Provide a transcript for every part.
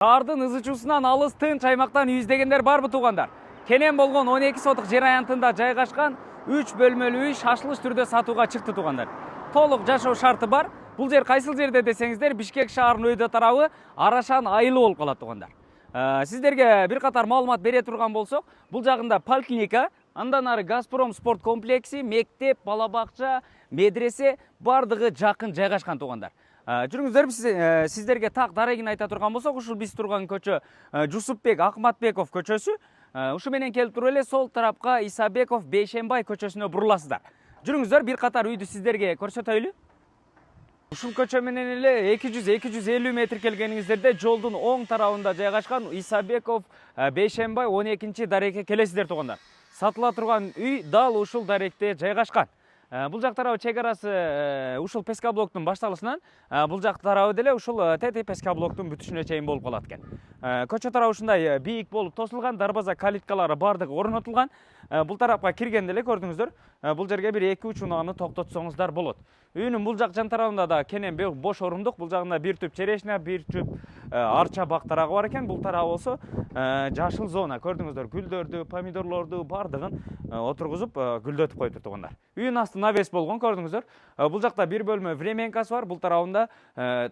Шаардын ызычуусунан алыс тынч аймактан үйүздөгөндөр барбы туугандар? Кенен болгон 12 сотук жер аянтында жайгашкан 3 бөлмөлүү үй шашылыш түрдө сатууга чыкты туугандар. Толук жашоо шарты бар. Бул жер кайсыл жерде десеңиздер, Бишкек шаарынын өйдө тарабы Арашан айылы болуп калат туугандар. Сиздерге бир катар маалымат бере турган болсок, бул жагында поликлиника, андан ары Газпром спорт комплекси, мектеп, бала бакча, медресе бардыгы жакын жайгашкан туугандар. Жүрүңүздөр, сиздерге так дарегин айта турган болсок, ушул биз турган көчө Жусупбек Акматбеков көчөсү. Ушу менен келип туруп эле сол тарапка Исабеков Бейшенбай көчөсүнө буруласыздар. Жүрүңүздөр, бир катар үйдү сиздерге көрсөтөйлү. Ушул көчө менен эле 200-250 метр келгениңиздерде жолдун оң тарабында жайгашкан Исабеков Бейшенбай 12-чи дарекке келесиздер туугандар. Сатыла турган үй дал ушул даректе жайгашкан. Бул жак тарабы чек арасы ушул ПСК блоктун башталышынан бул жак тарабы деле ушул тети ПСК блоктун бүтүшүнө чейин болуп калат экен. Көчө тарабы ушундай бийик болуп тосулган, дарбаза калиткалары бардыгы орнотулган. Бул тарапка киргенде эле көрдүңүздөр, бул жерге бир 2-3 унааны токтотсоңуздар болот. Үйүнүн бул жак жан тарабында да кенен бош орундук, бул жагында бир түп черешня, бир түп арча бак тарагы бар экен. Бул тарабы болсо жашыл зона. Көрдүңүздөр, гүлдөрдү, помидорлорду бардыгын отургузуп гүлдөтүп коюптур туугандар. Үйүн асты навес болгон, көрдүңүздөр. Бул жакта бир бөлмө временкасы бар, бул тарабында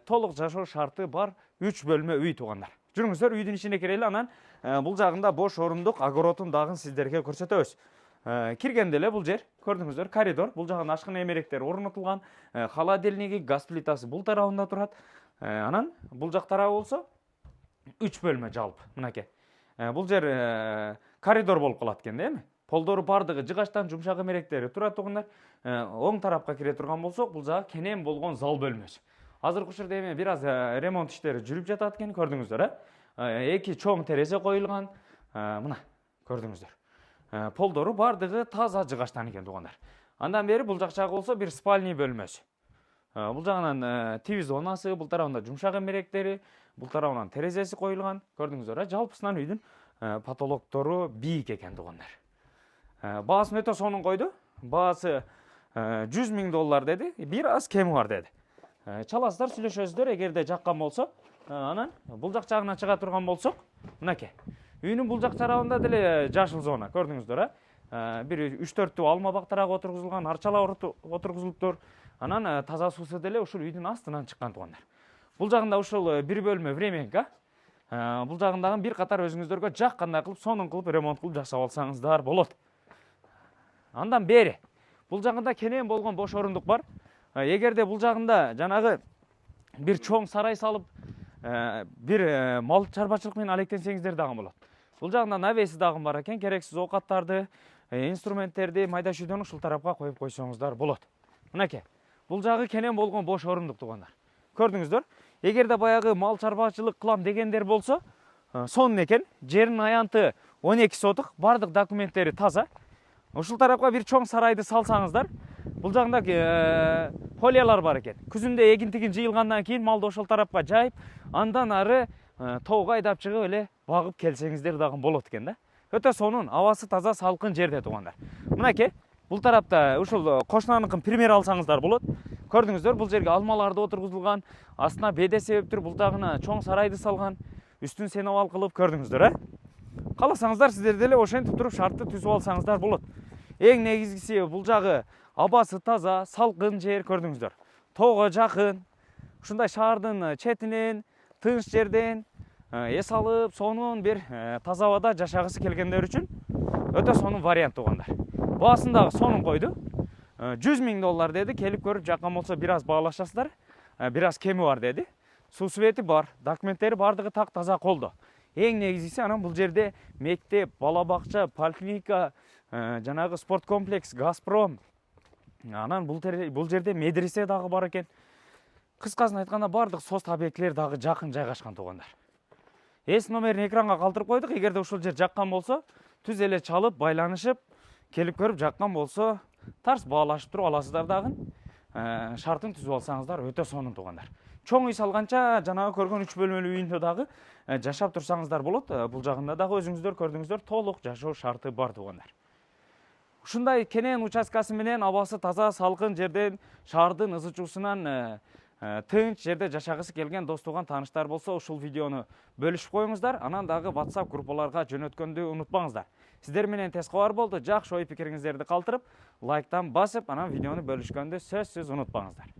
толук жашоо шарты бар 3 бөлмө үй туугандар. Жүрүңүздөр, үйдүн ичине кирели, анан бул жагында бош орундук, огородун дагын сиздерге көрсөтөбүз. Киргенде эле бул жер, көрдүңүздөр, коридор, бул жагын ашкына эмеректер орнотулган, холодильниги, газ плитасы бул тарабында турат. Анан бул жак тарабы болсо 3 бөлмө жалпы, мынакей. Бул жер коридор болуп калат экен да, эми. Полдору бардыгы жыгачтан жумшак эмеректери турат туугандар. Оң тарапка кире турган болсок, бул жагы кенен болгон зал бөлмөсү. Азыркы учурда эми бир аз ремонт иштери жүрүп жатат экен, көрдүңүздөр, эки чоң терезе коюлган. Мына, көрдүңүздөр. Полдору бардыгы таза жыгачтан экен туугандар. Андан бери бул жак жагы болсо бир спальный бөлмөсү. Бул жагынан ТВ зонасы, бул тарабында жумшак эмеректери, бул тарабынан терезеси коюлган. Көрдүңүздөр, жалпысынан үйдүн потолоктору бийик экен туугандар. Баасын өтө сонун койду. Баасы $100 000 деди, бир аз кеми бар деди. Чаласыздар, сүйлөшөсүздөр, эгерде жаккан болсо. Анан бул жак жагына чыга турган болсок, мынакей. Үйүнүн бул жак тарабында деле жашыл зона, көрдүңүздөр, бир 3-4 түп алма бак тарагы отургузулган, арчалар отургузулуптур. Анан таза суусу деле ушул үйдүн астынан чыккан туугандар. Бул жагында ушул бир бөлмө временка. Бул жагындагы бир катар өзүңүздөргө жаккандай кылып, сонун кылып ремонт кылып жашап алсаңыздар болот. Андан бери бул жагында кенен болгон бош орундук бар. Эгерде бул жагында жанагы бир чоң сарай салып, бир мал чарбачылык менен алектенсеңиздер дагы болот. Бул жагында навеси дагы бар экен, керексиз оокаттарды, инструменттерди майда шүйдөн ушул тарапка коюп койсоңуздар болот. Мынакей, бул жагы кенен болгон бош орундук туугандар. Көрдүңүздөр, эгерде баягы мал чарбачылык кылам дегендер болсо, сонун экен. Жердин аянты 12 сотук, бардык документтери таза. Ушул тарапка бир чоң сарайды салсаңыздар, бул жагында полиялар бар экен. Күзүндө эгин-тигин жыйылгандан кийин малды ошол тарапка жайып, андан ары тоого айдап чыгып эле багып келсеңиздер дагы болот экен да. Өтө сонун, абасы таза, салкын жерде туугандар. Мынакей, бул тарапта ушул кошунаныкын пример алсаңыздар болот. Көрдүңүздөр, бул жерге алмаларды отургузулган, астына беде себептир, бул жагына чоң сарайды салган, үстүн сеновал кылып, көрдүңүздөр, Кааласаңыздар, сиздер деле ошентип туруп шартты түзүп алсаңыздар болот. Эң негизгиси бул жагы абасы таза, салкын жер, көрдүңүздөр. Тоого жакын, ушундай шаардын четинен, тынч жерден эс алып, сонун бир таза абада жашагысы келгендер үчүн өтө сонун вариант туугандар. Баасын дагы сонун койду. $100 000 деди, келип көрүп жаккан болсо бир аз баалашасыздар. Бир аз кеми бар деди. Суу свети бар, документтери бардыгы так таза колдо. Эң негизгиси анан бул жерде мектеп, бала бакча, поликлиника, жанагы спорт комплекс, Газпром. Анан бул жерде медресе дагы бар экен. Кыскасын айтканда бардык соц объектилер дагы жакын жайгашкан туугандар. Эс номерин экранга калтырып койдук. Эгерде ушул жер жаккан болсо, түз эле чалып, байланышып, келип көрүп жаккан болсо, тарс баалашып туруп аласыздар дагы. Шартын түзүп алсаңыздар өтө сонун туугандар. Чоң үй салганча жанагы көргөн 3 бөлмөлүү үйүндө дагы жашап турсаңыздар болот. Бул жагында дагы өзүңүздөр көрдүңүздөр, толук жашоо шарты бар туугандар. Ушундай кенен участкасы менен абасы таза, салкын жерден, шаардын ызычуусунан тынч жерде жашагысы келген дос тууган тааныштар болсо ушул видеону бөлүшүп коюңуздар, анан дагы WhatsApp группаларга жөнөткөндү унутпаңыздар. Сиздер менен тез кабар болду. Жакшы ой пикириңиздерди калтырып, лайктан басып, анан видеону бөлүшкөндү сөзсүз унутпаңыздар.